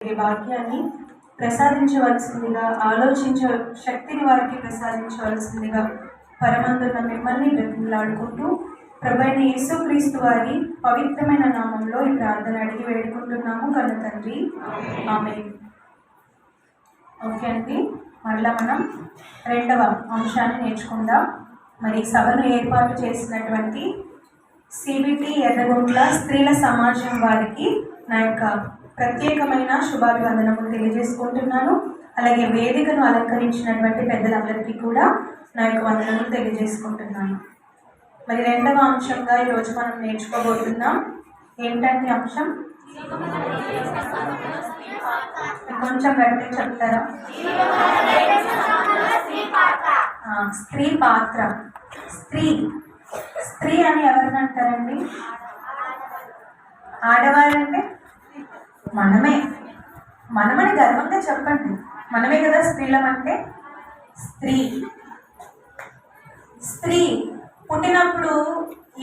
చేయగలిగే భాగ్యాన్ని ప్రసాదించవలసిందిగా, ఆలోచించ శక్తిని వారికి ప్రసాదించవలసిందిగా పరమందున్న మిమ్మల్ని బ్రతిమలాడుకుంటూ ప్రభువైన యేసుక్రీస్తు వారి పవిత్రమైన నామంలో ఈ ప్రార్థన అడిగి వేడుకుంటున్నాము కన్న తండ్రి, ఆమేన్. ఓకే అండి, మరలా మనం రెండవ అంశాన్ని నేర్చుకుందాం. మరి సభను ఏర్పాటు చేసినటువంటి సిబిటి ఎర్రగుంట్ల స్త్రీల సమాజం వారికి నా యొక్క ప్రత్యేకమైన శుభాభివందనము తెలియజేసుకుంటున్నాను. అలాగే వేదికను అలంకరించినటువంటి పెద్దలందరికీ కూడా నా యొక్క వందనము తెలియజేసుకుంటున్నాను. మరి రెండవ అంశంగా ఈరోజు మనం నేర్చుకోబోతున్నాం. ఏంటంటే అంశం కొంచెం గట్టిగా చెప్తారా? స్త్రీ పాత్ర. స్త్రీ అని ఎవరిని అంటారండి? ఆడవారంటే మనమని గర్వంగా చెప్పండి. మనమే కదా స్త్రీలం అంటే. స్త్రీ పుట్టినప్పుడు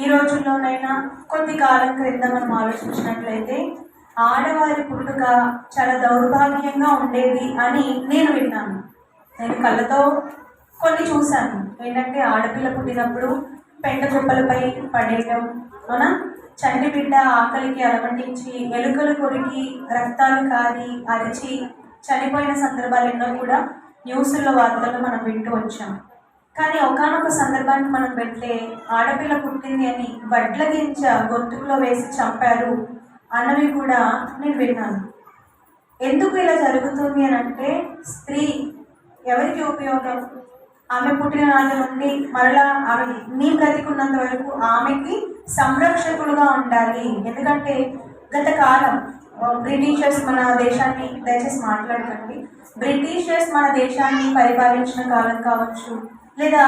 ఈ రోజుల్లోనైనా కొద్ది కాలం క్రింద మనం ఆలోచించినట్లయితే ఆడవారి పుట్టుక చాలా దౌర్భాగ్యంగా ఉండేది అని నేను విన్నాను. నేను కళ్ళతో కొన్ని చూశాను. ఏంటంటే ఆడపిల్ల పుట్టినప్పుడు పెంట కుప్పలపై పడేయడం, అవునా, చంటి బిడ్డ ఆకలికి అలమటించి ఎలుకలు కొరికి రక్తాలు కారి అరిచి చనిపోయిన సందర్భాలు ఎన్నో కూడా న్యూస్లో వార్తల్లో మనం వింటూ వచ్చాం. కానీ ఒకానొక సందర్భానికి మనం వెళ్తే ఆడపిల్ల పుట్టింది అని వడ్ల గింజ గొంతుకులో వేసి చంపారు అన్నవి కూడా నేను విన్నాను. ఎందుకు ఇలా జరుగుతుంది అని అంటే, స్త్రీ ఎవరికి ఉపయోగం? ఆమె పుట్టిన నాటి నుండి మరలా ఆమె నీ బ్రతికున్నంత వరకు ఆమెకి సంరక్షకులుగా ఉండాలి. ఎందుకంటే గత కాలం బ్రిటిషర్స్ మన దేశాన్ని, దయచేసి మాట్లాడకండి, బ్రిటిషర్స్ మన దేశాన్ని పరిపాలించిన కాలం కావచ్చు, లేదా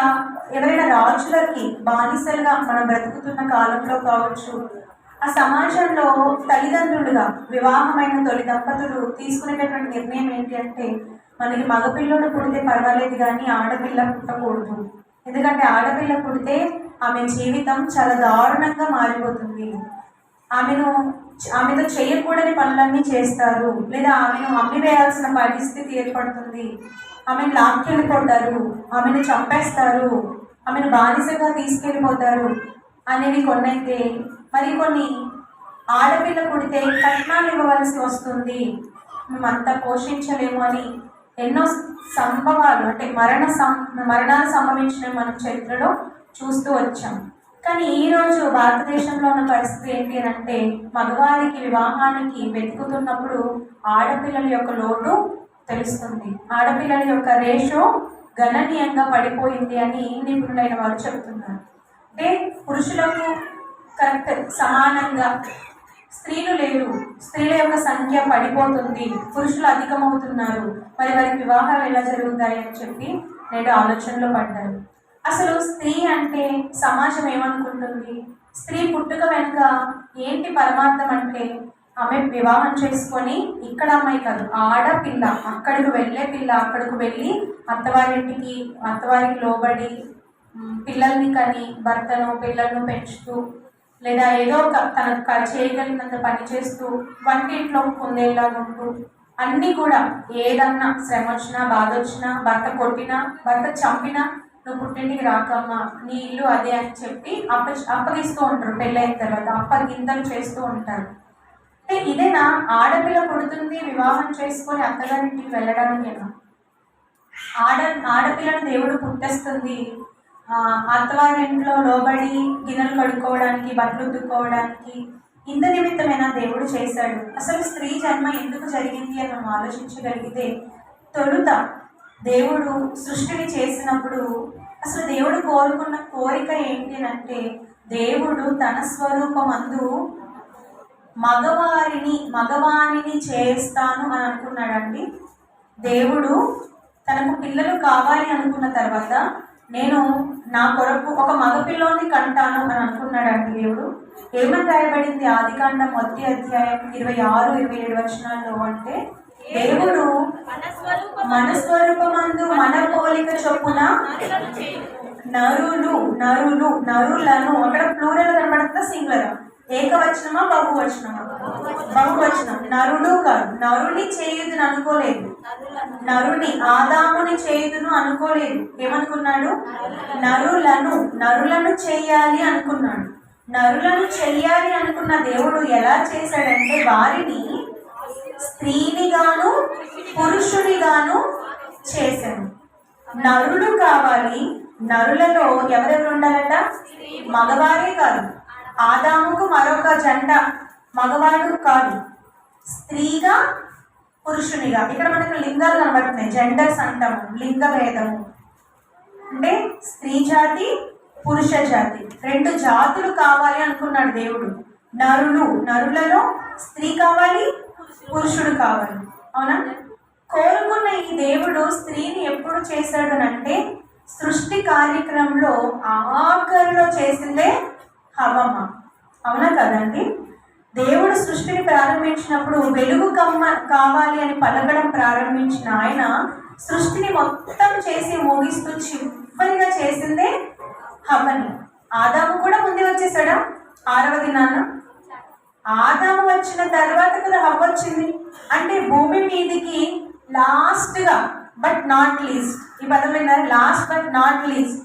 ఎవరైనా రాజులకి బానిసలుగా మనం బ్రతుకుతున్న కాలంలో కావచ్చు, ఆ సమాజంలో తల్లిదండ్రులుగా వివాహమైన తొలి దంపతులు తీసుకునేటటువంటి నిర్ణయం ఏంటి అంటే, మనకి మగపిల్లడు పుడితే పర్వాలేదు కానీ ఆడపిల్ల పుట్టకూడదు. ఎందుకంటే ఆడపిల్ల పుడితే ఆమె జీవితం చాలా దారుణంగా మారిపోతుంది. ఆమెతో చేయకూడని పనులన్నీ చేస్తారు, లేదా ఆమెను అమ్మివేయాల్సిన పరిస్థితి ఏర్పడుతుంది. ఆమెను లాక్కెళ్ళిపోతారు, ఆమెను చంపేస్తారు, ఆమెను బానిసగా తీసుకెళ్ళిపోతారు అనేవి కొన్నైతే, మరికొన్ని ఆడపిల్ల పుడితే కట్నాలు ఇవ్వవలసి వస్తుంది, మేమంతా పోషించలేము అని ఎన్నో సంభవాలు, అంటే మరణాలు సంభవించినవి మనం చరిత్రలో చూస్తూ వచ్చాం. కానీ ఈరోజు భారతదేశంలో ఉన్న పరిస్థితి ఏంటి అని అంటే, మగవారికి వివాహానికి వెతుకుతున్నప్పుడు ఆడపిల్లల యొక్క లోటు తెలుస్తుంది. ఆడపిల్లల యొక్క రేషో గణనీయంగా పడిపోయింది అని నిపుణులైన వారు చెబుతున్నారు. అంటే పురుషులకు కరెక్ట్ సమానంగా స్త్రీలు లేరు, స్త్రీల యొక్క సంఖ్య పడిపోతుంది, పురుషులు అధికమవుతున్నారు, మరి వారికి వివాహాలు ఎలా జరుగుతాయి అని చెప్పి నేడు ఆలోచనలో పడ్డారు. అసలు స్త్రీ అంటే సమాజం ఏమనుకుంటుంది? స్త్రీ పుట్టుక వెనుక ఏంటి పరమార్థం అంటే, ఆమె వివాహం చేసుకొని ఇక్కడ అమ్మాయి కాదు, ఆడపిల్ల, అక్కడికి వెళ్ళే పిల్ల, అక్కడికి వెళ్ళి అత్తవారికి లోబడి పిల్లల్ని కని భర్తను పిల్లలను పెంచుతూ, లేదా ఏదో తన చేయగలిగినంత పని చేస్తూ వంటింట్లో పొందేలాగా ఉంటూ, అన్నీ కూడా ఏదన్నా శ్రమ వచ్చినా బాధ వచ్చినా, భర్త కొట్టినా భర్త చంపినా నువ్వు పుట్టింటికి రాకమ్మా, నీ ఇల్లు అదే అని చెప్పి అప్పగిస్తూ ఉంటారు. పెళ్ళైన తర్వాత అప్పగింతలు చేస్తూ ఉంటారు. అంటే ఇదేనా ఆడపిల్ల పుడుతుంది వివాహం చేసుకొని అత్తగారింటికి వెళ్ళడానికేనా? ఆడపిల్లను దేవుడు పుట్టేస్తుంది అత్తవారింట్లో లోబడి గిన్నెలు కడుక్కోవడానికి, బట్టలు ఉతుక్కోవడానికి, ఇంత నిమిత్తమైనా దేవుడు చేశాడు. అసలు స్త్రీ జన్మ ఎందుకు జరిగింది అని మనం ఆలోచించగలిగితే, తొలుత దేవుడు సృష్టిని చేసినప్పుడు అసలు దేవుడు కోరుకున్న కోరిక ఏంటి అంటే, దేవుడు తన స్వరూపమందు మగవాణిని చేస్తాను అని అనుకున్నాడండి. దేవుడు తనకు పిల్లలు కావాలి అనుకున్న తర్వాత, నేను నా కొరకు ఒక మగపిల్లోని కంటాను అని అనుకున్నాడండి దేవుడు. ఏమని రాయబడింది ఆదికాండం 1వ అధ్యాయం 26-27 వచనాల్లో అంటే, దేవుడు మన స్వరూపమందు మన పోలిక చొప్పున నరులను, అక్కడ ప్లూరల్ కనబడుతుందా సింగులరా? ఏకవచనమా బహువచనమా? బహువచనం. నరుడు కాదు, నరుని చేయుదును అనుకోలేదు. నరుని ఆదాముని చేయుదును అనుకోలేదు. ఏమనుకున్నాడు? నరులను చెయ్యాలి అనుకున్నాడు. నరులను చెయ్యాలి అనుకున్న దేవుడు ఎలా చేశాడంటే వారిని స్త్రీనిగాను పురుషునిగాను చేశాడు. నరుడు కావాలి. నరులలో ఎవరెవరు ఉండాలట? మగవారే కాదు. ఆదాముకు మరొక జంట మగవాడు కాదు, స్త్రీగా పురుషునిగా. ఇక్కడ మనకు లింగాలు కనబడుతున్నాయి, జెండర్స్ అంటాము, లింగ భేదము. అంటే స్త్రీ జాతి, పురుష జాతి, రెండు జాతులు కావాలి అనుకున్నాడు దేవుడు. నరులలో స్త్రీ కావాలి, పురుషుడు కావాలి. అవునా? కోరుకున్న ఈ దేవుడు స్త్రీని ఎప్పుడు చేశాడు అంటే సృష్టి కార్యక్రమంలో ఆఖరిలో చేసిందే హవ్వమ్మ. అవునా కదండి? దేవుడు సృష్టిని ప్రారంభించినప్పుడు వెలుగు కావాలి అని పలకడం ప్రారంభించిన ఆయన సృష్టిని మొత్తం చేసి ముగిస్తూ చివరిగా చేసిందే హవ్వని. ఆదాము కూడా ముందే వచ్చేసాడా? 6వ దినాన ఆదాము వచ్చిన తర్వాత కదా హవ్వ వచ్చింది. అంటే భూమి మీదికి లాస్ట్గా బట్ నాట్ లీస్ట్, ఈ పదం విన్నారు, లాస్ట్ బట్ నాట్ లీస్ట్,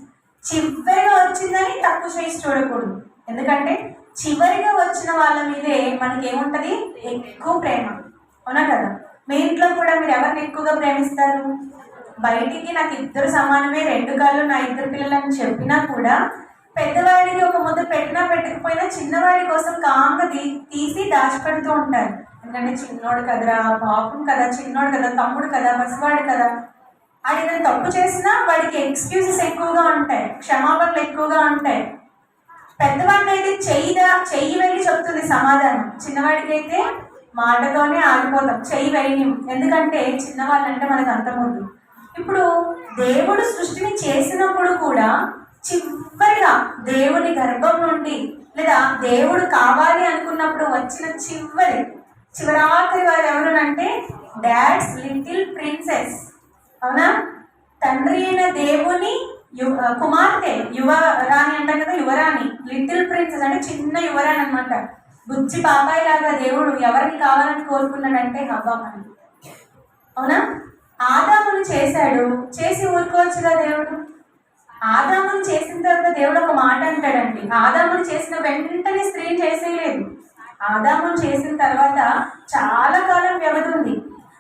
చివరిగా వచ్చిందని తక్కువ చేసి చూడకూడదు. ఎందుకంటే చివరిగా వచ్చిన వాళ్ళ మీదే మనకి ఏముంటుంది? ఎక్కువ ప్రేమ. అవునా కదా? మీ ఇంట్లో కూడా మీరు ఎవరిని ఎక్కువగా ప్రేమిస్తారు? బయటికి నాకు ఇద్దరు సమానమే, 2 కాళ్ళు నా 2 పిల్లలని చెప్పినా కూడా పెద్దవాడికి ఒక ముద్ద పెట్టినా పెట్టకపోయినా చిన్నవాడి కోసం కామ్గా తీసి దాచిపెడుతూ ఉంటారు. ఎందుకంటే చిన్నోడు కదరా, పాపం కదా, చిన్నోడు కదా, తమ్ముడు కదా, పసివాడు కదా. అది ఏదైనా తప్పు చేసినా వాడికి ఎక్స్క్యూజెస్ ఎక్కువగా ఉంటాయి, క్షమాపణలు ఎక్కువగా ఉంటాయి. పెద్దవాడిని అయితే చెయ్యి వెళ్ళి చెప్తుంది సమాధానం, చిన్నవాడికి అయితే మాటతోనే ఆగిపోతాం, చెయ్యి వేయని. ఎందుకంటే చిన్నవాళ్ళంటే మనకు అంత ముందు. ఇప్పుడు దేవుడు సృష్టిని చేసినప్పుడు కూడా చివరిగా దేవుని గర్భం నుండి లేదా దేవుడు కావాలి అనుకున్నప్పుడు వచ్చిన చివరాఖరి వారు ఎవరునంటే డాడ్స్ లిటిల్ ప్రిన్సెస్. అవునా? తండ్రి అయిన దేవుని కుమార్తె, యువరాణి అంటారు కదా, యువరాణి, లిటిల్ ప్రిన్సెస్ అంటే చిన్న యువరాణి అనమాట. బుజ్జి పాపాయి లాగా దేవుడు ఎవరిని కావాలని కోరుకున్నాడంటే హవ్వమ్మని. అవునా? ఆదామును చేశాడు, చేసి ఊరుకోవచ్చుగా దేవుడు. ఆదామును చేసిన తర్వాత దేవుడు ఒక మాట అంటాడండి. ఆదామును చేసిన వెంటనే స్త్రీని చేసేయలేదు. ఆదామును చేసిన తర్వాత చాలా కాలం వ్యవధి ఉంది.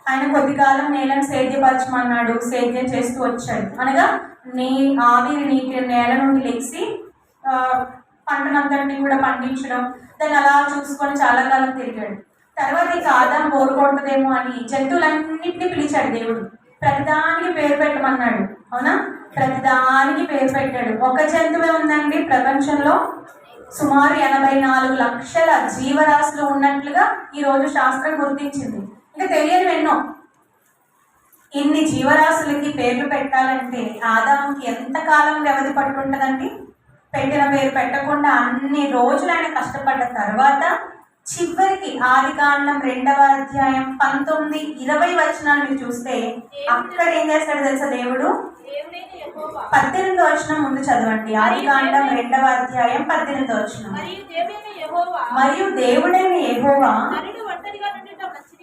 ఆయన కొద్ది కాలం నేలను సేద్యపరచమన్నాడు, సేద్యం చేస్తూ వచ్చాడు. అనగా ఆవిరి నీటి నేల నుండి లేచి పంటనంతటిని కూడా పండించడం, దాన్ని అలా చూసుకొని చాలా కాలం తిరిగాడు. తర్వాత ఇంకా ఆదాం బోరు కొడుతుందేమో అని జంతువులన్నింటినీ పిలిచాడు దేవుడు. ప్రతిదానికి పేరు పెట్టమన్నాడు. అవునా? ప్రతిదానికి పేరు పెట్టాడు. ఒక జంతువే ఉందండి ప్రపంచంలో, సుమారు 84 లక్షల జీవరాశులు ఉన్నట్లుగా ఈరోజు శాస్త్రం గుర్తించింది. ఇంకా తెలియని ఎన్నో. ఇన్ని జీవరాశులకి పేర్లు పెట్టాలంటే ఆదాముకి ఎంత కాలం వ్యవధి పట్టుంటుందండి? పెట్టిన పేరు పెట్టకుండా అన్ని రోజులు ఆయన కష్టపడ్డ తర్వాత చివరికి ఆదికాండం 2వ అధ్యాయం 19, 20 వచనాలు మీరు చూస్తే అక్కడ ఏం చేస్తాడు తెలుసా దేవుడు? 18వ వచనం ముందు చదవండి. ఆదికాండం 2వ అధ్యాయం 18వ వచనం. మరియు దేవుడైన యెహోవా,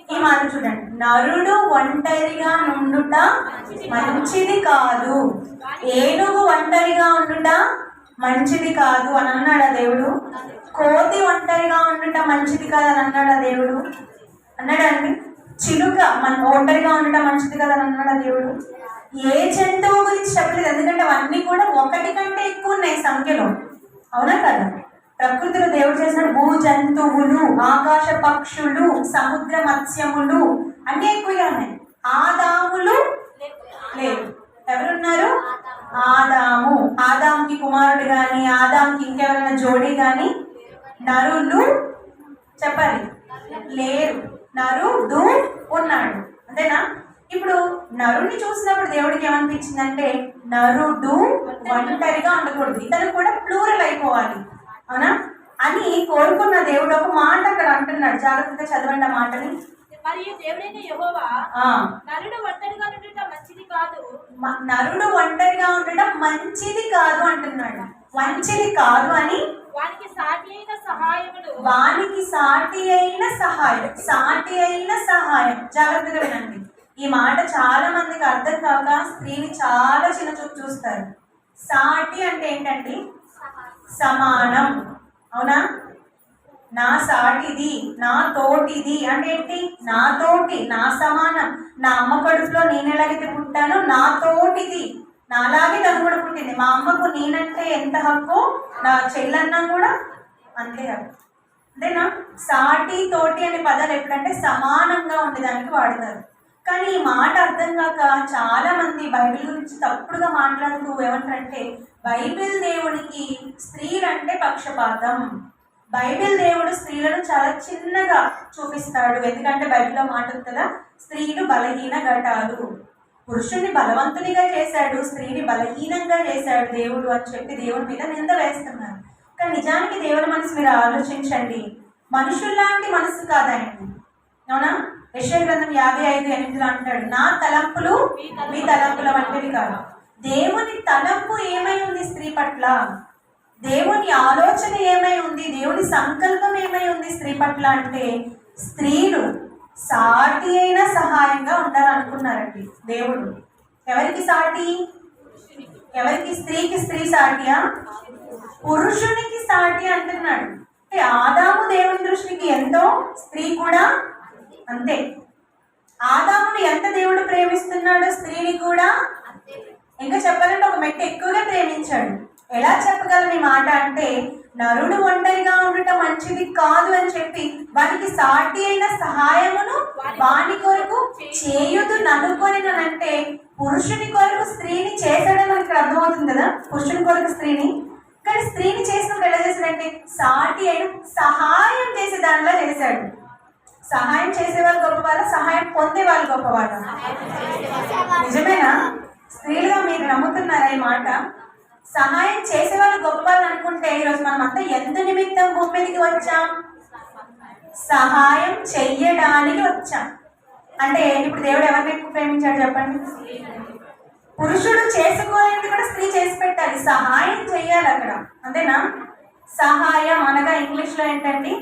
ఈ మాట చూడండి, నరుడు ఒంటరిగా నుండుట మంచిది కాదు, ఏనుగు ఒంటరిగా ఉండుట మంచిది కాదు అని అన్నాడా దేవుడు? కోతి ఒంటరిగా ఉండుట మంచిది కాదు అని అన్నాడా దేవుడు? అన్నాడండి. చిలుక ఒంటరిగా ఉండటం మంచిది కదా అని అన్నాడా దేవుడు? ఏ జంతువు గురించి చెప్పలేదు, ఎందుకంటే అవన్నీ కూడా ఒకటి కంటే ఎక్కువ ఉన్నాయి సంఖ్యలో. అవునా కదా? ప్రకృతిలో దేవుడు చేసిన భూ జంతువులు, ఆకాశ పక్షులు, సముద్ర మత్స్యములు అన్నీ ఎక్కువగా ఉన్నాయి. ఆదాములు లేవు. ఎవరున్నారు? ఆదాముకి కుమారుడు కానీ, ఆదాముకి ఇంకెవరైనా జోడి కానీ నరులు చెప్పాలి లేరు. నరుడు ఉన్నాడు, అంతేనా? ఇప్పుడు నరుని చూసినప్పుడు దేవుడికి ఏమనిపించిందంటే నరుడు ఒంటరిగా ఉండకూడదు, ఇతను కూడా ప్లూరల్ అయిపోవాలి. అవునా అని కోరుకున్న దేవుడు ఒక మాట అక్కడ అంటున్నాడు. జాగ్రత్తగా చదవండి ఆ మాటని. మరియు దేవుడైన యెహోవా నరుడు ఒంటరిగా ఉండటం మంచిది కాదు, నరుడు ఒంటరిగా ఉండటం మంచిది కాదు అంటున్నాడు. మంచిది కాదు అని వానికి సాటి అయిన సహాయమును వానికి సాటి అయిన సహాయం, సాటి అయిన సహాయం. జాగ్రత్తగా వినండి. ఈ మాట చాలా మందికి అర్థం కాక స్త్రీని చాలా చిన్న చూపు చూస్తారు. సాటి అంటే ఏంటండి? సమానం. అవునా? నా సాటిది, నా తోటిది అంటే ఏంటి? నా తోటి, నా సమానం. నా అమ్మ కడుపులో నేను ఎలాగైతే పుట్టానో నా తోటిది, నాలాగే తను కూడా పుట్టింది. మా అమ్మకు నేనంటే ఎంత హక్కు, నా చెల్లన్నా కూడా అంతే హక్కు. అంతేనా? సాటి, తోటి అనే పదాలు ఎప్పుడంటే సమానంగా ఉండేదానికి వాడతారు. కానీ ఈ మాట అర్థం కాక చాలా మంది బైబిల్ గురించి తప్పుడుగా మాట్లాడుతూ ఏమంటారంటే, బైబిల్ దేవుడికి స్త్రీలంటే పక్షపాతం, బైబిల్ దేవుడు స్త్రీలను చాలా చిన్నగా చూపిస్తాడు. ఎందుకంటే బైబిల్లో మాట ఉంది కదా, స్త్రీలు బలహీన ఘటాలు. పురుషుణ్ణి బలవంతునిగా చేశాడు, స్త్రీని బలహీనంగా చేశాడు దేవుడు అని చెప్పి దేవుడి మీద నింద వేస్తున్నారు. కానీ నిజానికి దేవుని మనసు మీరు ఆలోచించండి, మనుషుల్లాంటి మనసు కాదండి. అవునా? యెషయా గ్రంథం 55:8 అంటాడు, నా తలంపులు మీ తలంపుల వంటివి కాదు. దేవుని తలంపు ఏమై ఉంది స్త్రీ పట్ల, దేవుని ఆలోచన ఏమై ఉంది, దేవుని సంకల్పం ఏమై ఉంది స్త్రీ పట్ల అంటే, స్త్రీలు సాటి అయిన సహాయంగా ఉండాలనుకున్నారండి దేవుడు. ఎవరికి సాటి? ఎవరికి? స్త్రీకి స్త్రీ సాటియా? పురుషునికి సాటి అంటున్నాడు. అంటే ఆదాము దేవుని దృష్టికి ఎంతో, స్త్రీ కూడా అంతే. ఆదాముని ఎంత దేవుడు ప్రేమిస్తున్నాడో స్త్రీని కూడా ఇంకా చెప్పాలంటే ఒక మెట్టు ఎక్కువగా ప్రేమించాడు. ఎలా చెప్పగలం ఈ మాట అంటే, నరుడు ఒంటరిగా ఉండటం మంచిది కాదు అని చెప్పి వానికి సాటి అయిన సహాయమును వాని కొరకు చేయుదు ననుకొనినంటే, పురుషుని కొరకు స్త్రీని చేశాడని మనకి అర్థమవుతుంది కదా, పురుషుని కొరకు స్త్రీని. కానీ స్త్రీని చేసినప్పుడు ఎలా చేశాడంటే, సాటి అయిన సహాయం చేసే దానిలా చేశాడు. సహాయం చేసేవాళ్ళు గొప్పవాళ్ళ, సహాయం పొందే వాళ్ళు గొప్పవాళ్ళ? నిజమేనా? స్త్రీలుగా మీరు నమ్ముతున్నారా ఈ మాట? సహాయం చేసేవాళ్ళు గొప్పవాళ్ళు అనుకుంటే ఈరోజు మనం అంతా ఎంత నిమిత్తం భూమి మీదకి వచ్చాం? సహాయం చెయ్యడానికి వచ్చాం. అంటే ఇప్పుడు దేవుడు ఎవరిని ఎక్కువ ప్రేమించాడు చెప్పండి? పురుషుడు చేసుకోలేనిది కూడా స్త్రీ చేసి పెట్టాలి, సహాయం చెయ్యాలి అక్కడ. అంతేనా? సహాయం అనగా ఇంగ్లీష్లో ఏంటండి?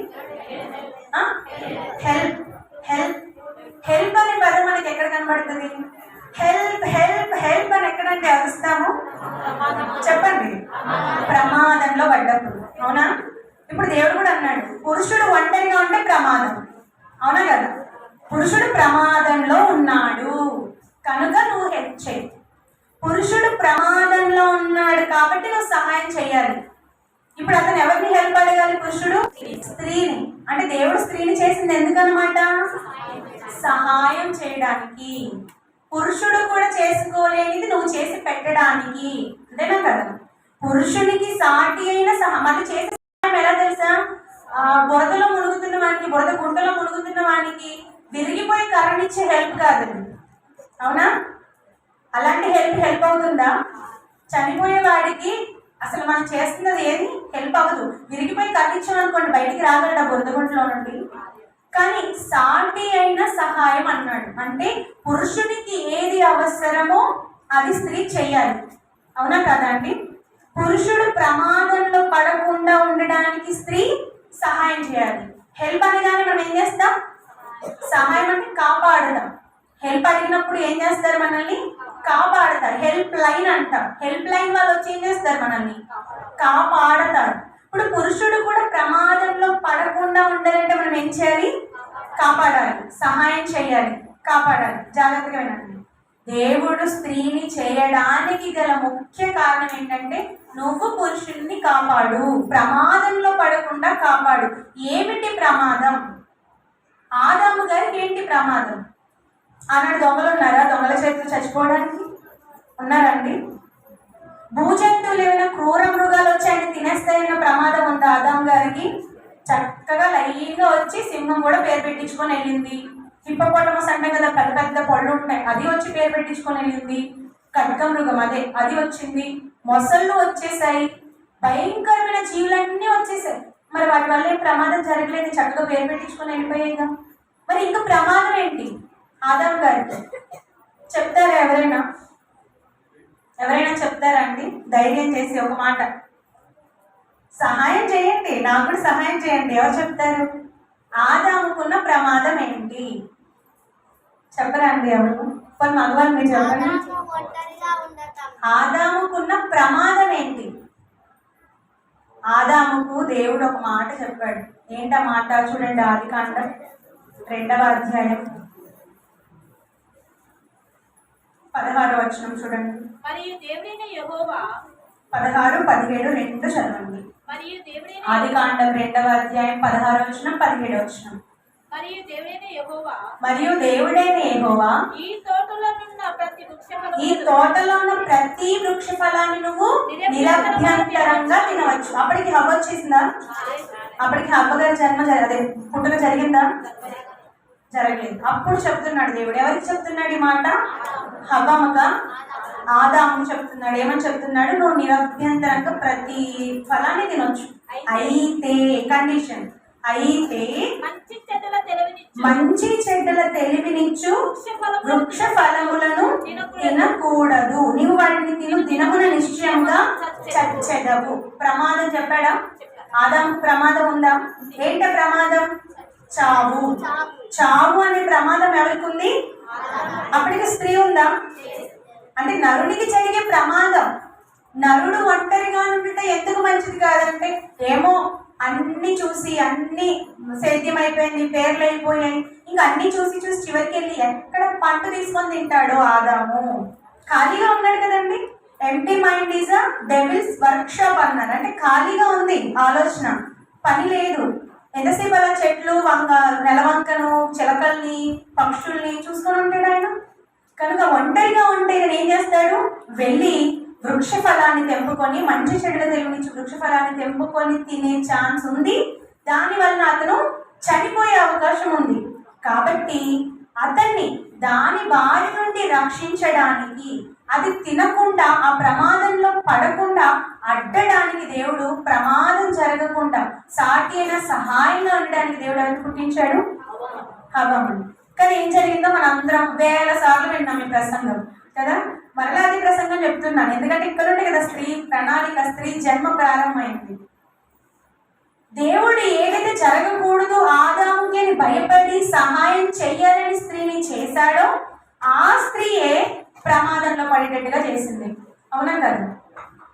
హెల్ప్. హెల్ప్ హెల్ప్ అనే పదం మనకి ఎక్కడ కనబడుతుంది? హెల్ప్ హెల్ప్ హెల్ప్ అని ఎక్కడంటే అరుస్తాము చెప్పండి? ప్రమాదంలో పడ్డప్పుడు. అవునా? ఇప్పుడు దేవుడు కూడా అన్నాడు, పురుషుడు ఒంటరిగా ఉంటే ప్రమాదం. అవునా కదా? పురుషుడు ప్రమాదంలో ఉన్నాడు కనుక నువ్వు హెల్ప్ చేయి. పురుషుడు ప్రమాదంలో ఉన్నాడు కాబట్టి నువ్వు సహాయం చేయాలి. ఇప్పుడు అతను ఎవరిని హెల్ప్ అడగాలి? పురుషుడు స్త్రీని. అంటే దేవుడు స్త్రీని చేసింది ఎందుకనమాట? సహాయం చేయడానికి. పురుషుడు కూడా చేసుకోలేనిది నువ్వు చేసి పెట్టడానికి. అంతేనా కదా? పురుషునికి సాటి అయిన మళ్ళీ చేసే సహాయం ఎలా తెలుసా? బురదలో మునుగుతున్న వానికి, బురద గుంటలో మునుగుతున్న వానికి విరిగిపోయి కరణించే హెల్ప్ కాదండి. అవునా? అలాంటి హెల్ప్ అవుతుందా? చనిపోయే వాడికి అసలు మనం చేస్తున్నది ఏది హెల్ప్ అవ్వదు. విరిగిపోయి కరణించాం అనుకోండి, బయటికి రాగలడా బురద గుంటలో నుండి? కానీ సాటి అయిన సహాయం అన్నాడు అంటే పురుషునికి ఏది అవసరమో అది స్త్రీ చెయ్యాలి. అవునా కదా అండి? పురుషుడు ప్రమాదంలో పడకుండా ఉండడానికి స్త్రీ సహాయం చేయాలి. హెల్ప్ అనగానే మనం ఏం చేస్తాం? సహాయం అంటే కాపాడదాం. హెల్ప్ అడిగినప్పుడు ఏం చేస్తారు? మనల్ని కాపాడతారు. హెల్ప్ లైన్ అంటాం. హెల్ప్ లైన్ వాళ్ళు వచ్చి ఏం చేస్తారు? మనల్ని కాపాడతారు. ఇప్పుడు పురుషుడు కూడా ప్రమాదంలో పడకుండా ఉండాలంటే మనం ఏం చేయాలి? కాపాడాలి, సహాయం చేయాలి, కాపాడాలి. జాగ్రత్తగా వినండి. దేవుడు స్త్రీని చేయడానికి గల ముఖ్య కారణం ఏంటంటే, నువ్వు పురుషుడిని కాపాడు, ప్రమాదంలో పడకుండా కాపాడు. ఏమిటి ప్రమాదం? ఆదాము గారికి ఏంటి ప్రమాదం? ఆనాడు దొంగలు ఉన్నారా? దొంగల చేతులు చచ్చిపోవడానికి ఉన్నారండి? భూజంతువులు ఏమైనా క్రూర మృగాలు వచ్చి ఆయన తినేస్తాయన్న ప్రమాదం ఉందా ఆదాం గారికి? చక్కగా లైన్గా వచ్చి సింహం కూడా పేరు పెట్టించుకొని వెళ్ళింది. హిప్పోపోటమస్ అంటే కదా, పెద్ద పెద్ద పళ్ళు ఉంటాయి, అది వచ్చి పేరు పెట్టించుకొని వెళ్ళింది. ఖడ్గ మృగం అది వచ్చింది. మొసళ్ళు వచ్చేసాయి, భయంకరమైన జీవులన్నీ వచ్చేసాయి. మరి వాటి వల్ల ఏం ప్రమాదం జరగలేదు, చక్కగా పేరు పెట్టించుకొని వెళ్ళిపోయాయిగా. మరి ఇంకా ప్రమాదం ఏంటి ఆదాం గారికి? చెప్తారా ఎవరైనా? ఎవరైనా చెప్తారా అండి? ధైర్యం చేసి ఒక మాట. సహాయం చేయండి, నాకు కూడా సహాయం చేయండి. ఎవరు చెప్తారు? ఆదాముకున్న ప్రమాదం ఏంటి చెప్పరా అండి? ఎవరు? కొన్ని మగవాళ్ళు మీరు చెప్పండి. ఆదాముకున్న ప్రమాదం ఏంటి? ఆదాముకు దేవుడు ఒక మాట చెప్పాడు. ఏంటా మాట? చూడండి, ఆదికాండం 2వ అధ్యాయం 16వ వచనం చూడండి. మరియు దేవుడైన యెహోవా 16, 17 రెండు చదవండి. మరియు దేవుడైన ఆదికాండం 2వ అధ్యాయం 16వ వచనం, 17వ వచనం. మరియు దేవుడైన యెహోవా మరియు దేవుడైన యెహోవా ఈ తోటలోనున్న ప్రతి వృక్షఫలము ఈ తోటలో ఉన్న ప్రతి వృక్ష ఫలాన్ని నువ్వు నిరభ్యంతరంగా తినవచ్చు. అప్పటికి హవ్వ వచ్చేసిందా? అప్పటికి హవ్వ గారి జన్మ అదే పుట్టుక జరిగిందా? జరగలేదు. అప్పుడు చెప్తున్నాడు దేవుడు. ఎవరికి చెప్తున్నాడు ఈ మాట? హవ్వమ్మగా ఆదాము చెప్తున్నాడు. ఏమని చెప్తున్నాడు? నువ్వు నిరభ్యంతరంగా ప్రతి ఫలాన్ని తినొచ్చు. అయితే కండిషన్, అయితే మంచి చెడ్డల తెలివినిచ్చు వృక్ష ఫలములను తినకూడదు. నీవు వాటిని దినమున నిశ్చయంగా చచ్చెదవు. ప్రమాదం చెప్పాడా? ఆదాముకు ప్రమాదం ఉందా? ఏంట ప్రమాదం? చావు. చావు అనే ప్రమాదం ఎవరికి ఉంది? అప్పటికి స్త్రీ ఉందా? అంటే నరునికి జరిగే ప్రమాదం. నరుడు ఒంటరిగా ఉంటే ఎందుకు మంచిది కాదంటే, ఏమో అన్ని చూసి అన్ని సేద్యమైపోయింది, పేర్లు అయిపోయాయి, ఇంకా అన్ని చూసి చూసి చివరికి వెళ్ళి ఎక్కడ పంట తీసుకొని తింటాడో ఆదాము. ఖాళీగా ఉన్నాడు కదండి. Empty mind is a devil's workshop అన్నారు. అంటే ఖాళీగా ఉంది ఆలోచన, పని లేదు. ఎంతసేపు అలా చెట్లు నెలవంకను, చిలకల్ని, పక్షుల్ని చూసుకొని ఉంటాడు ఆయన. కనుక ఒంటరిగా ఉంటే నేను ఏం చేస్తాడు? వెళ్ళి వృక్ష ఫలాన్ని తెంపుకొని, మంచి చెడుల తెలివినిచ్చి వృక్ష ఫలాన్ని తెంపుకొని తినే ఛాన్స్ ఉంది. దానివల్ల అతను చనిపోయే అవకాశం ఉంది. కాబట్టి అతన్ని దాని బారి నుండి రక్షించడానికి, అది తినకుండా ఆ ప్రమాదంలో పడకుండా అడ్డడానికి దేవుడు, ప్రమాదం జరగకుండా సాటి అయిన సహాయంగా ఉండడానికి దేవుడు ఎవరు పుట్టించాడు? హవ్వమ్మని. కానీ ఏం జరిగిందో మనం అందరం వేల సార్లు విన్నాం ఈ ప్రసంగం కదా. మరలా అది ప్రసంగం చెప్తున్నాను, ఎందుకంటే ఇక్కడ ఉంటే కదా స్త్రీ ప్రణాళిక, స్త్రీ జన్మ ప్రారంభమైంది. దేవుడు ఏదైతే జరగకూడదు ఆదాముకి అని భయపడి సహాయం చెయ్యాలని స్త్రీని చేశాడో, ఆ స్త్రీయే ప్రమాదంలో పడేటట్టుగా చేసింది. అవునా కదా?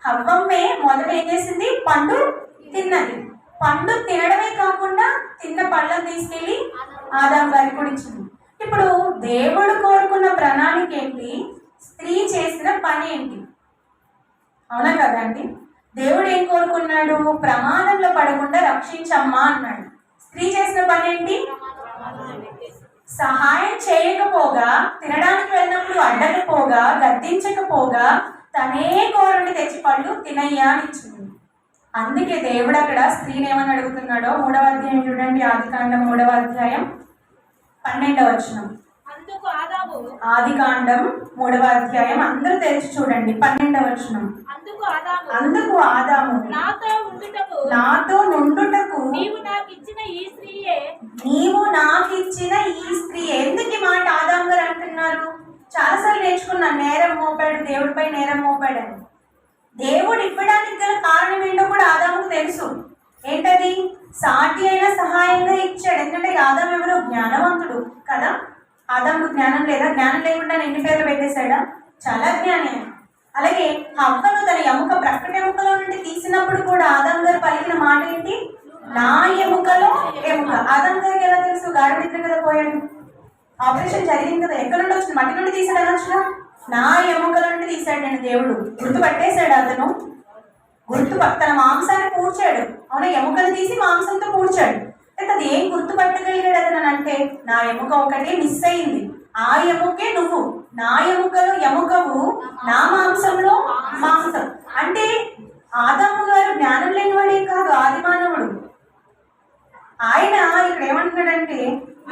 హవ్వమ్మే మొదట ఏం చేసింది? పండు తిన్నది. పండు తినడమే కాకుండా తిన్న పళ్ళను తీసుకెళ్ళి ఆదాం గారికి కూడా ఇచ్చింది. ఇప్పుడు దేవుడు కోరుకున్న ప్రణాళిక ఏంటి? స్త్రీ చేసిన పని ఏంటి? అవునా కదండి? దేవుడు ఏం కోరుకున్నాడు? ప్రమాదంలో పడకుండా రక్షించమ్మా అన్నాడు. స్త్రీ చేసిన పని ఏంటి? సహాయం చేయకపోగా, తినడానికి వెళ్ళినప్పుడు అడ్డకపోగా, గద్దించకపోగా, తనే కోరుని తెచ్చి పళ్ళు తినయ్యా అని ఇచ్చింది. అందుకే దేవుడు అక్కడ స్త్రీని ఏమని అడుగుతున్నాడో 3వ అధ్యాయం చూడండి. ఆదికాండం 3వ అధ్యాయం 12వ వచనం. ఆదికాండం 3వ అధ్యాయం అందరూ తెరిచి చూడండి. 12వ వచనం. అందుకు ఆదాము నాతో నుండుటకు నీవు నాకు ఇచ్చిన ఈ స్త్రీ. ఎందుకు ఈ మాట ఆదాము గారు అంటున్నారు? చాలాసార్లు నేర్చుకున్నాను, నేరం మోపాడు, దేవుడిపై నేరం మోపాడని. దేవుడు ఇవ్వడానికి గల కారణం ఏంటో కూడా ఆదాముకు తెలుసు. ఏంటది? సాటి అయిన సహాయంగా ఇచ్చాడు. ఎందుకంటే ఆదాము ఎవరు? జ్ఞానవంతుడు కదా. ఆదాముకు జ్ఞానం లేదా? జ్ఞానం లేకుండా ఎన్ని పేర్లు పెట్టేశాడా? చాలా జ్ఞాని. అలాగే హవ్వను తన ఎముక, ప్రక్కట ఎముకలో నుండి తీసినప్పుడు కూడా ఆదాము గారు పలికిన మాట ఏంటి? నా ఎముకలో ఎముక. ఆదాము గారికి ఎలా తెలుసు? గాఢ నిద్ర కదా పోయాడు. ఆపరేషన్ జరిగింది కదా. ఎక్కడ నుండి వచ్చింది? మట్టి నుండి తీసాడు అనొచ్చుగా. నా ఎముకల నుండి తీశాడు నేను. దేవుడు గుర్తుపట్టేశాడు. అతను తన మాంసాన్ని పూడ్చాడు. అవునా? ఎముకలు తీసి మాంసంతో పూడ్చాడు. అంటే అది ఏం గుర్తుపట్టగలిగాడు అతను అంటే, నా ఎముక ఒకటే మిస్ అయింది, ఆ ఎముకే నువ్వు. నా ఎముకలో ఎముకవు, నా మాంసంలో మాంసం. అంటే ఆదాము గారు జ్ఞానం లేనివాడే కాదు, ఆది మానవుడు. ఆయన ఇక్కడ ఏమంటున్నాడంటే,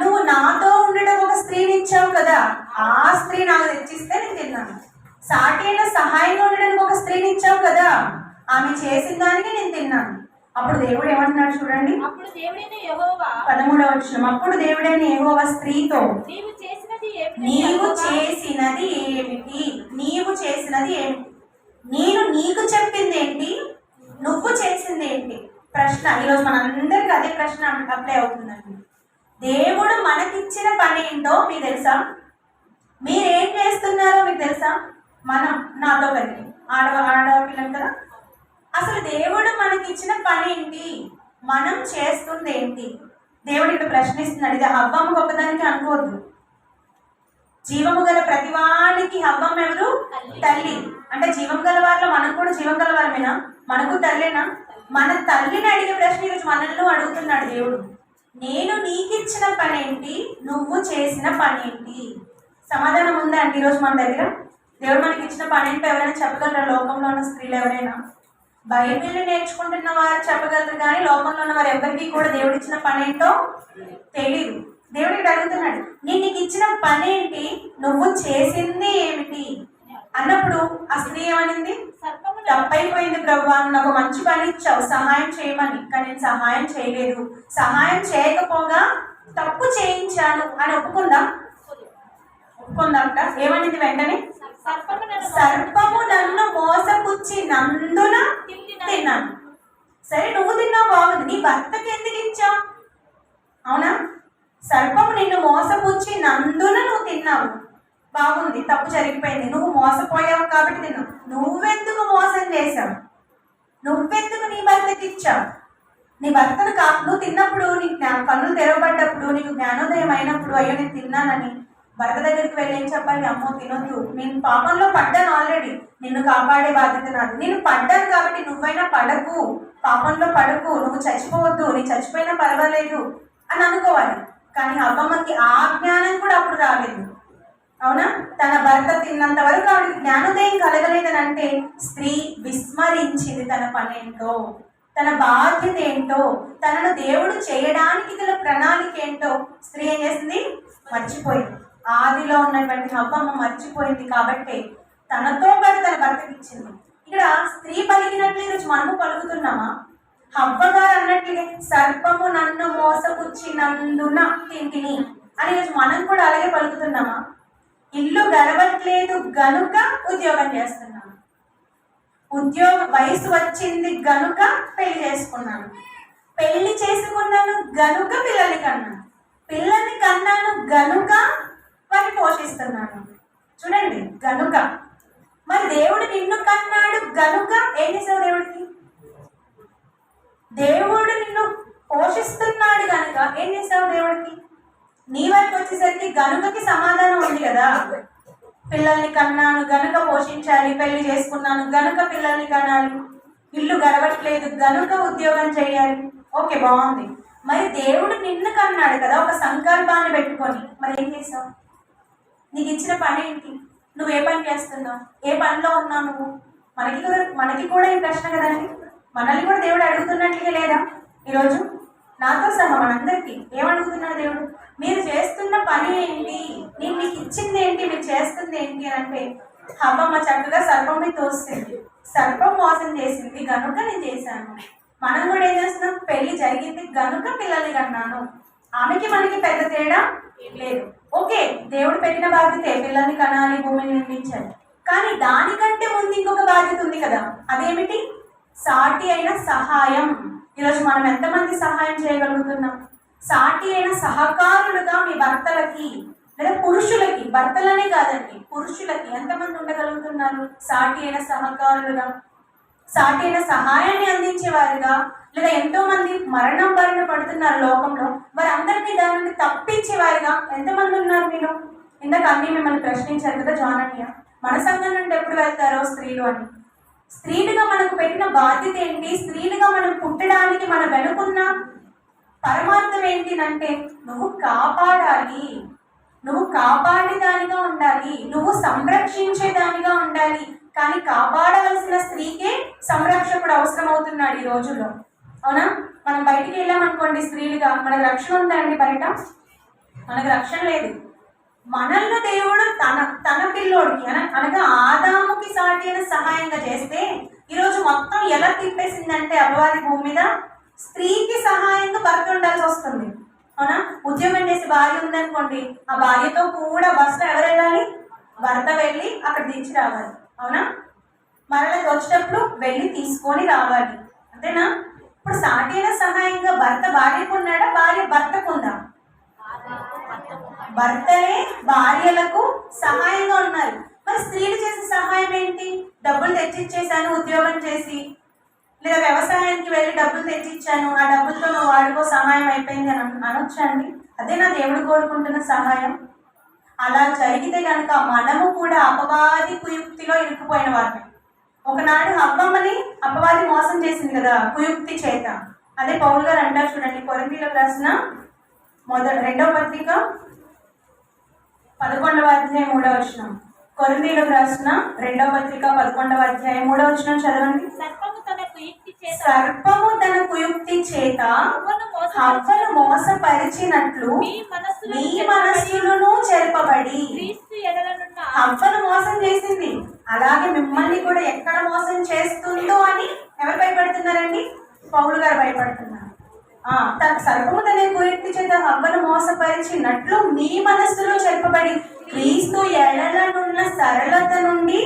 నువ్వు నాతో ఉండడం ఒక స్త్రీని ఇచ్చావు కదా, ఆ స్త్రీ నాకు తెచ్చిస్తే నేను తిన్నాను. సాటి అయిన సహాయంగా ఉండడానికి ఒక స్త్రీని ఇచ్చావు కదా, ఆమె చేసిన దానికి నేను తిన్నాను. అప్పుడు దేవుడు ఏమంటున్నాడు చూడండి. 13వ వచనం. అప్పుడు దేవుడైన యెహోవా స్త్రీతో, నీవు చేసినది ఏమిటి? నేను నీకు చెప్పింది ఏంటి? నువ్వు చేసింది ఏంటి? ప్రశ్న ఈరోజు మనందరికి అదే ప్రశ్న అప్లై అవుతుందండి. దేవుడు మనకిచ్చిన పని ఏంటో మీకు తెలుసా? మీరేం చేస్తున్నారో మీకు తెలుసా? మనం నాతో కలిగి ఆడపిల్లలు కదా. అసలు దేవుడు మనకిచ్చిన పని ఏంటి? మనం చేస్తుంది ఏంటి? దేవుడు ఇక్కడ ప్రశ్నిస్తున్నాడు. ఇది హవ్వమ్మ గొప్పదానికి అనుకోవద్దు. జీవము గల ప్రతివానికి హవ్వమ్మ ఎవరు? తల్లి. అంటే జీవం గల వారిలో మనం కూడా జీవం గల వారమేనా? మనకు తల్లేనా? మన తల్లిని అడిగే ప్రశ్న ఈరోజు మనల్ని అడుగుతున్నాడు దేవుడు. నేను నీకిచ్చిన పని ఏంటి? నువ్వు చేసిన పని ఏంటి? సమాధానం ఉందా అండి ఈరోజు మన దగ్గర? దేవుడు మనకి ఇచ్చిన పని ఏంటో ఎవరైనా చెప్పగలరా? లోకంలో ఉన్న స్త్రీలు ఎవరైనా? బైబిల్ నేర్చుకుంటున్న వారు చెప్పగలరు, కానీ లోకంలో ఉన్న వారు ఎవరికి కూడా దేవుడు ఇచ్చిన పని ఏంటో తెలియదు. దేవుడికి అడుగుతున్నాడు, నేను నీకు ఇచ్చిన పని ఏంటి? నువ్వు చేసింది ఏమిటి అన్నప్పుడు ఆ స్త్రీ ఏమనింది? తప్పైపోయింది ప్రభువా, నాకు మంచి పని ఇచ్చావు సహాయం చేయమని, కానీ నేను సహాయం చేయలేదు, సహాయం చేయకపోగా తప్పు చేయించాను అని ఒప్పుకుందాం. ఒప్పుకుందాంట. ఏమనింది వెంటనే? సర్పము నన్ను మోసపుచ్చి నందున తిన్నాను. సరే, నువ్వు తిన్నావు, బాగుంది. నీ భర్తకి ఎందుకు ఇచ్చావు? అవునా? సర్పము నిన్ను మోసపుచ్చి నందున నువ్వు తిన్నావు, బాగుంది, తప్పు జరిగిపోయింది, నువ్వు మోసపోయావు కాబట్టి తిన్నావు. నువ్వెందుకు మోసం చేశావు? నువ్వెందుకు నీ భర్తకి ఇచ్చావు? నీ భర్తను నువ్వు తిన్నప్పుడు, నీకు కన్నులు తెరవబడ్డప్పుడు, నీకు జ్ఞానోదయం అయినప్పుడు, అయ్యో నేను తిన్నానని భర్త దగ్గరికి వెళ్ళి ఏం చెప్పాలి? అమ్మో తినొద్దు, నేను పాపంలో పడ్డాను ఆల్రెడీ, నిన్ను కాపాడే బాధ్యత నాది, నేను పడ్డాను కాబట్టి నువ్వైనా పడకు, పాపంలో పడకు, నువ్వు చచ్చిపోవద్దు, నీ చచ్చిపోయినా పర్వాలేదు అని అనుకోవాలి. కానీ అవ్వమ్మకి ఆ జ్ఞానం కూడా అప్పుడు రాలేదు. అవునా? తన భర్త తిన్నంత వరకు ఆవిడకి జ్ఞానోదయం కలగలేదని అంటే స్త్రీ విస్మరించింది తన పని ఏంటో, తన బాధ్యత ఏంటో, తనను దేవుడు చేయడానికి గల ప్రణాళిక ఏంటో స్త్రీ ఏం చేసింది? మర్చిపోయింది. ఆదిలో ఉన్నటువంటి అవ్వమ్మ మర్చిపోయింది కాబట్టి తనతో పాటు తన భర్తకి ఇచ్చింది. ఇక్కడ స్త్రీ పలికినట్లు ఈరోజు మనము పలుకుతున్నామా? హవ్వగారు అన్నట్లుగా సర్పము నన్ను మోసపుచ్చినందున తింటిని అని ఈరోజు మనం కూడా అలాగే పలుకుతున్నామా? ఇల్లు గడవట్లేదు గనుక ఉద్యోగం చేస్తున్నాను, వయసు వచ్చింది గనుక పెళ్లి చేసుకున్నాను, పెళ్లి చేసుకున్నాను గనుక పిల్లల్ని కన్నాను గనుక వారిని పోషిస్తున్నాను. చూడండి, గనుక. మరి దేవుడు నిన్ను కన్నాడు గనుక ఏం చేసావు? దేవుడు నిన్ను పోషిస్తున్నాడు గనుక ఏం చేసావు? దేవుడికి నీ వరకు వచ్చేసరికి గనుకకి సమాధానం ఉంది కదా. పిల్లల్ని కన్నాను గనుక పోషించాలి, పెళ్లి చేసుకున్నాను గనుక పిల్లల్ని కనాలి, ఇల్లు గడవట్లేదు గనుక ఉద్యోగం చేయాలి. ఓకే, బాగుంది. మరి దేవుడు నిన్ను కన్నాడు కదా ఒక సంకల్పాన్ని పెట్టుకొని, మరి ఏం చేసావు? నీకు ఇచ్చిన పని ఏంటి? నువ్వు ఏ పని చేస్తున్నావు? ఏ పనిలో ఉన్నావు నువ్వు? మనకి కూడా ఈ ప్రశ్న కదండి. మనల్ని కూడా దేవుడు అడుగుతున్నట్లుగా లేదా? ఈరోజు నాతో సహా మనందరికీ ఏమడుగుతున్నాడు దేవుడు? మీరు చేస్తున్న పని ఏంటి? నేను మీకు ఇచ్చింది ఏంటి? మీరు చేస్తుంది ఏంటి అని అంటే హవ్వమ్మ చక్కగా సర్పంని తోస్తుంది, సర్పం మోసం చేసింది గనుక నేను చేశాను. మనం కూడా ఏం చేస్తున్నాం? పెళ్లి జరిగింది గనుక పిల్లల్ని కన్నాను. ఆమెకి మనకి పెద్ద తేడా లేదు. ఓకే, దేవుడు పెట్టిన బాధ్యతే, పిల్లల్ని కనాలి, భూమిని నిర్మించాలి. కానీ దానికంటే ముందు ఇంకొక బాధ్యత ఉంది కదా. అదేమిటి? సాటి అయిన సహాయం. ఈరోజు మనం ఎంతమంది సహాయం చేయగలుగుతున్నాం? సాటి అయిన సహకారులుగా మీ భర్తలకి లేదా పురుషులకి, భర్తలనే కాదండి పురుషులకి ఎంతమంది ఉండగలుగుతున్నారు? సాటి అయిన సహకారులుగా, సాటి అయిన సహాయాన్ని అందించేవారుగా. లేదా ఎంతో మంది మరణం బారిన పడుతున్నారు లోకంలో, వారందరినీ దాని నుండి తప్పించేవారుగా ఎంతమంది ఉన్నారు మీరు? ఇందాక అన్నీ మిమ్మల్ని ప్రశ్నించారు కదా జానన్య, మన సంఘం నుండి ఎప్పుడు వెళ్తారో స్త్రీలు అని. స్త్రీలుగా మనకు పెట్టిన బాధ్యత ఏంటి? స్త్రీలుగా మనం పుట్టడానికి మన వెనుకున్న పరమార్థం ఏంటినంటే నువ్వు కాపాడాలి, నువ్వు కాపాడేదానిగా ఉండాలి, నువ్వు సంరక్షించేదానిగా ఉండాలి. కానీ కాపాడవలసిన స్త్రీకే సంరక్షకుడు అవసరం అవుతున్నాడు ఈ రోజుల్లో. అవునా? మనం బయటికి వెళ్ళామనుకోండి స్త్రీలుగా, మనకు రక్షణ ఉందా అండి? బయట మనకు రక్షణ లేదు. మనల్ని దేవుడు తన పిల్లోడికి అనగా ఆదాముకి సాటి అయిన సహాయంగా చేస్తే ఈరోజు మొత్తం ఎలా తిప్పేసిందంటే అపవాది భూమి మీద స్త్రీకి సహాయంగా భర్త ఉండాల్సి వస్తుంది. అవునా? ఉద్యోగం చేసే భార్య ఉందనుకోండి, ఆ భార్యతో కూడా బస్సులో ఎవరు వెళ్ళాలి? భర్త వెళ్ళి అక్కడ దించి రావాలి. అవునా? మరలా వచ్చేటప్పుడు వెళ్ళి తీసుకొని రావాలి. అంతేనా? ఇప్పుడు సాటి అయిన సహాయంగా భర్త భార్యకు ఉన్నాడా, భార్య భర్తకు ఉందా? భర్తలే భార్యలకు సహాయంగా ఉన్నారు. మరి స్త్రీలు చేసే సహాయం ఏంటి? డబ్బులు తెచ్చిచ్చేసాను ఉద్యోగం చేసి, లేదా వ్యవసాయానికి వెళ్ళి డబ్బులు తెచ్చిచ్చాను, ఆ డబ్బులతో నువ్వు వాడుకో, సహాయం అయిపోయింది అని అనొచ్చా అండి? అదే నా దేవుడు కోరుకుంటున్న సహాయం. అలా జరిగితే కనుక మనము కూడా అపవాది కుయుక్తిలో ఇరుక్కుపోయిన వారిని. ఒకనాడు అవ్వమ్మని అపవాది మోసం చేసింది కదా కుయుక్తి చేత. అదే పౌలు గారు అంటారు చూడండి, కొరింథీయులకు రాసిన 2వ పత్రిక 11వ అధ్యాయం 3వ వచనం. కొరింథీయులకు రాసిన 2వ పత్రిక 11వ అధ్యాయం 3వ వచనం చదవండి. సర్పము తన కుయుక్తి చేత హవ్వను మోసపరిచినట్లు మీ మనస్సులను చెరపబడి. హవ్వను మోసం చేసింది, అలాగే మిమ్మల్ని కూడా ఎక్కడ మోసం చేస్తుందో అని ఎవరు భయపడుతున్నారండి? పౌలు గారు భయపడుతున్నారు. తన సర్పము తన కుయుక్తి చేత హవ్వను మోసపరిచినట్లు మీ మనస్సులో చెరపబడి క్రీస్తు ఎడలనున్న సరళత నుండి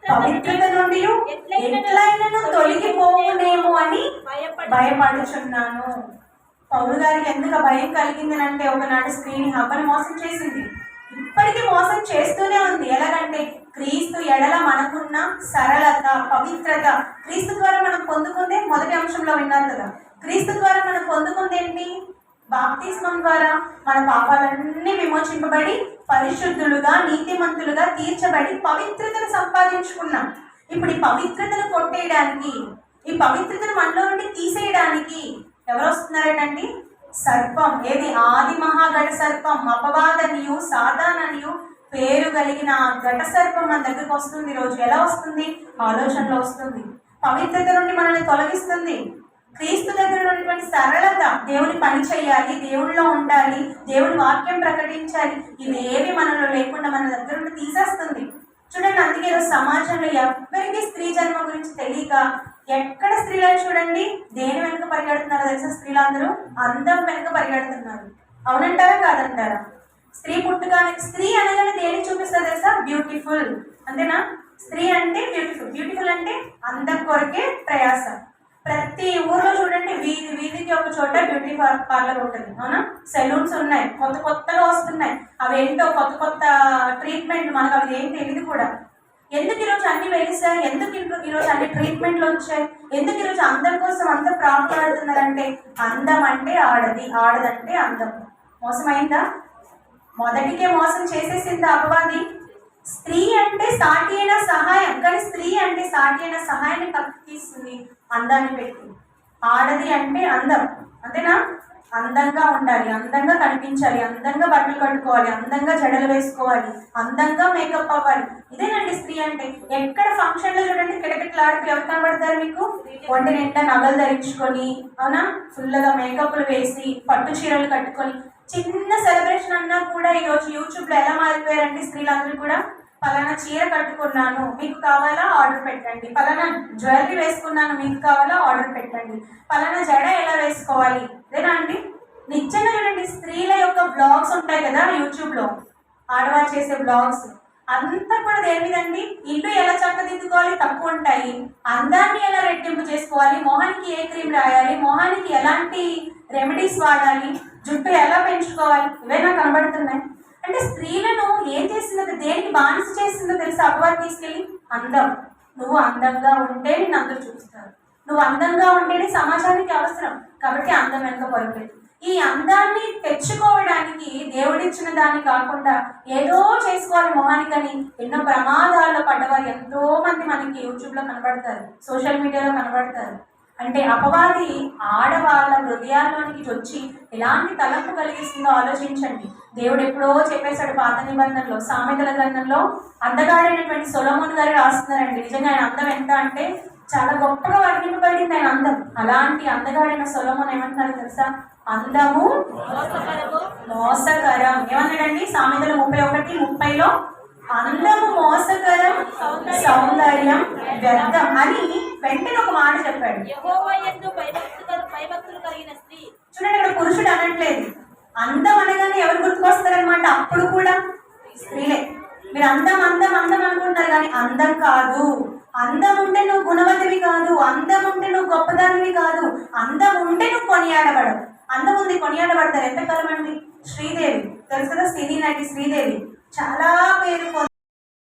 పవిత్రత నుండి ఎట్లయినను తొలగిపోవునేమో అని భయపడుచున్నాను. పౌలు గారికి ఎందుకు భయం కలిగింది అంటే, ఒకనాడు స్త్రీని హవ్వను మోసం చేసింది, ఇప్పటికీ మోసం చేస్తూనే ఉంది. ఎలాగంటే క్రీస్తు ఎడల మనకున్న సరళత, పవిత్రత. క్రీస్తు ద్వారా మనం పొందుకుందే మొదటి అంశంలో విన్నారు కదా. క్రీస్తు ద్వారా మనం పొందుకుంది ఏంటి? బాప్తిస్మం ద్వారా మన పాపాలన్నీ విమోచింపబడి పరిశుద్ధులుగా, నీతిమంతులుగా తీర్చబడి పవిత్రతను సంపాదించుకున్నాం. ఇప్పుడు ఈ పవిత్రతను కొట్టేయడానికి, ఈ పవిత్రతను మనలో నుండి తీసేయడానికి ఎవరు వస్తున్నారటండి? సర్పం. ఏది? ఆది మహాఘట సర్పం, అపవాదనియు సాతాననియు పేరు కలిగిన ఘట సర్పం మన దగ్గరికి వస్తుంది. రోజు ఎలా వస్తుంది? ఆలోచనలో వస్తుంది. పవిత్రత నుండి మనల్ని తొలగిస్తుంది. క్రీస్తు దగ్గర ఉన్నటువంటి సరళత, దేవుని పని చేయాలి, దేవుడిలో ఉండాలి, దేవుని వాక్యం ప్రకటించాలి, ఇవేవి మనలో లేకుండా మన దగ్గర నుండి తీసేస్తుంది. చూడండి, అందుకే ఈరోజు సమాజంలో ఎవరికి స్త్రీ జన్మ గురించి తెలియక ఎక్కడ స్త్రీలను చూడండి దేని వెనుక పరిగెడుతున్నారో తెలుసా? స్త్రీలందరూ అందం వెనుక పరిగెడుతున్నారు. అవునంటారా కాదంటారా? స్త్రీ పుట్టుగానే, స్త్రీ అనగానే దేనికి చూపిస్తుంది తెలుసా? బ్యూటిఫుల్. అంతేనా? స్త్రీ అంటే బ్యూటిఫుల్. బ్యూటిఫుల్ అంటే అందం కొరకే ప్రయాస. ప్రతి ఊర్లో చూడండి, వీధి వీధికి ఒక చోట బ్యూటీ పార్లర్ ఉంటుంది. అవునా? సెలూన్స్ ఉన్నాయి, కొత్త కొత్తగా వస్తున్నాయి. అవి ఏంటో కొత్త కొత్త ట్రీట్మెంట్, మనకు అవి ఏం తెలియదు కూడా. ఎందుకు ఈరోజు అన్ని వెలిసాయి? ఎందుకు ఈరోజు అన్ని ట్రీట్మెంట్లు వచ్చాయి? ఎందుకు ఈరోజు అందం కోసం అంత ప్రాకులాడుతున్నారంటే, అందం అంటే ఆడది, ఆడదంటే అందం. మోసమైందా? మొదటికే మోసం చేసేసిందా అపవాది? స్త్రీ అంటే సాటి అయిన సహాయం, కానీ స్త్రీ అంటే సాటి అయిన సహాయాన్ని కప్పు తీస్తుంది, అందాన్ని పెట్టి. ఆడది అంటే అందం. అంతేనా? అందంగా ఉండాలి, అందంగా కనిపించాలి, అందంగా బట్టలు కట్టుకోవాలి, అందంగా జడలు వేసుకోవాలి, అందంగా మేకప్ అవ్వాలి. ఇదేనండి స్త్రీ అంటే. ఎక్కడ ఫంక్షన్లో చూడండి, కిటకిటలాడుతూ ఎవరు కనబడతారు మీకు? ఒంటి నిండా నగలు ధరించుకొని, అవునా, ఫుల్గా మేకప్లు వేసి, పట్టు చీరలు కట్టుకొని. చిన్న సెలబ్రేషన్ అన్నా కూడా ఈరోజు యూట్యూబ్లో ఎలా మారిపోయారండి స్త్రీలందరూ కూడా? పలానా చీర కట్టుకున్నాను, మీకు కావాలా ఆర్డర్ పెట్టండి. పలానా జ్యువెలరీ వేసుకున్నాను, మీకు కావాలా ఆర్డర్ పెట్టండి. పలానా జడ ఎలా వేసుకోవాలి, అదేనా అండి? నిజంగా చూడండి, స్త్రీల యొక్క బ్లాగ్స్ ఉంటాయి కదా యూట్యూబ్లో, ఆడవాళ్ళు చేసే బ్లాగ్స్ అంతా కూడా దేని మీదండి? ఇల్లు ఎలా చక్కదిద్దుకోవాలి, తక్కువ ఉంటాయి. అందాన్ని ఎలా రెట్టింపు చేసుకోవాలి, మొహానికి ఏ క్రీమ్ రాయాలి, మొహానికి ఎలాంటి రెమెడీస్ వాడాలి, జుట్టు ఎలా పెంచుకోవాలి, ఇవే నాకు కనబడుతున్నాయి. అంటే స్త్రీలను ఏం చేసిందో, దేనికి బానిస చేసిందో తెలుసా అపవాది తీసుకెళ్ళి? అందం. నువ్వు అందంగా ఉంటే నిన్ను అందరూ చూస్తారు, నువ్వు అందంగా ఉంటేనే సమాజానికి అవసరం, కాబట్టి అందం వెనుక పరుగులేదు. ఈ అందాన్ని తెచ్చుకోవడానికి దేవుడిచ్చిన దాన్ని కాకుండా ఏదో చేసుకోవాలి మొహానికని ఎన్నో ప్రమాదాల్లో పడ్డవారు ఎంతో మంది మనకి యూట్యూబ్లో కనబడతారు, సోషల్ మీడియాలో కనబడతారు. అంటే అపవాది ఆడవాళ్ళ హృదయాల్లోనికి వచ్చి ఎలాంటి తలంపు కలిగిస్తుందో ఆలోచించండి. దేవుడు ఎప్పుడో చెప్పేశాడు పాత నిబంధనలో, సామెతల గ్రంథంలో. అందగాడైనటువంటి సొలొమోను గారు రాస్తున్నారండి. నిజంగా ఆయన అందం ఎంత అంటే చాలా గొప్పగా వర్ణింపబడింది ఆయన అందం. అలాంటి అందగాడైన సొలొమోను ఏమంటున్నారు తెలుసా? అందము మోసకరం. ఏమన్నాడండి? సామెతలు 31:30లో అందము మోసకరం, సౌందర్యం వ్యర్థం అని వెంటనే ఒక మాట చెప్పాడు. చూడండి, ఇక్కడ పురుషుడు అనట్లేదు. అందం అనగానే ఎవరు గుర్తుకొస్తారనమాట? అప్పుడు కూడా స్త్రీలే. మీరు అందం అందం అందం అనుకుంటారు, కానీ అందం కాదు. అందం ఉంటే నువ్వు గుణవతివి కాదు, అందం ఉంటే నువ్వు గొప్పదానివి కాదు, అందం ఉంటే నువ్వు కొనియాడబడవు. అందం ఉంది, కొనియాడబడతారు. ఎంతకాలం అండి? శ్రీదేవి తెలుసు కదా, సినీ నటి శ్రీదేవి చాలా పేరు